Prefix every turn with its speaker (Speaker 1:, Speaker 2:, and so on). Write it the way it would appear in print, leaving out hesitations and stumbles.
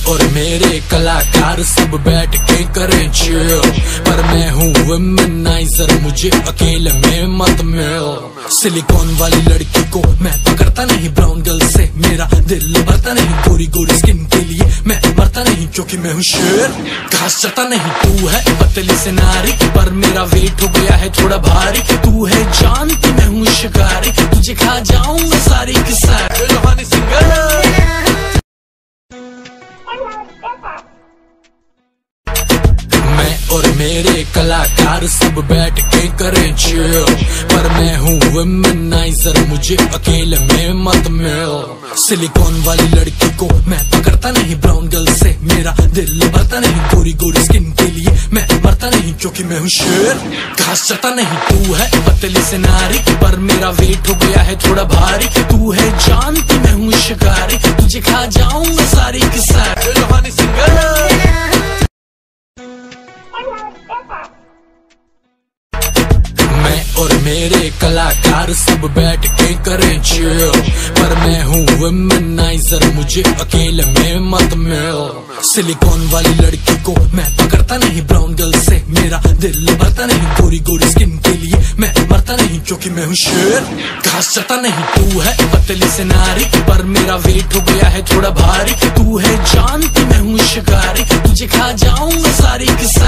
Speaker 1: और मेरे कलाकार सब बैठ के करें चिल, पर मैं हूँ वुमनाइजर, मुझे अकेले में मत मिल। सिलिकॉन वाली लड़की को मैं पकड़ता नहीं, ब्राउन गर्ल से मेरा दिल भरता नहीं, गोरी गोरी स्किन के लिए मैं मरता नहीं, क्योंकि मैं हूँ शेर, घास चता नहीं। तू है पतली से नारी, पर मेरा वेट हो गया है थोड़ा भारी। तू है जानती मैं हूँ शिकारी, तुझे खा जाऊंगा सारी की सारी। लोहानी सिंगर और मेरे कलाकार सब बैठ के करें चिल, पर मैं हूँ वुमनाइजर, मुझे अकेले में मत मिल। सिलिकॉन वाली लड़की को मैं पकड़ता नहीं, ब्राउन गर्ल से मेरा दिल भरता नहीं, गोरी गोरी स्किन के लिए मैं मरता नहीं, क्योंकि मैं हूँ शेर, घास चता नहीं। तू है पतली से नारी, पर मेरा वेट हो गया है थोड़ा भारी। तू है जानती मैं हूँ शिकारी, तुझे खा जाऊंगा सारी की सारी। लोहानी सिंगर और मेरे कलाकार सब बैठ के करें चिल, पर मैं हूँ वुमनाइजर, मुझे अकेले में मत मिल। सिलिकॉन वाली लड़की को मैं पकड़ता नहीं, ब्राउन गर्ल से मेरा दिल भरता नहीं, गोरी गोरी स्किन के लिए मैं मरता नहीं, क्योंकि मैं हूँ शेर, घास चता नहीं। तू है पतली से नारी, पर मेरा वेट हो गया है थोड़ा भारी। तू है जानती मैं हूँ शिकारी, तुझे खा जाऊंगा सारी की सारी।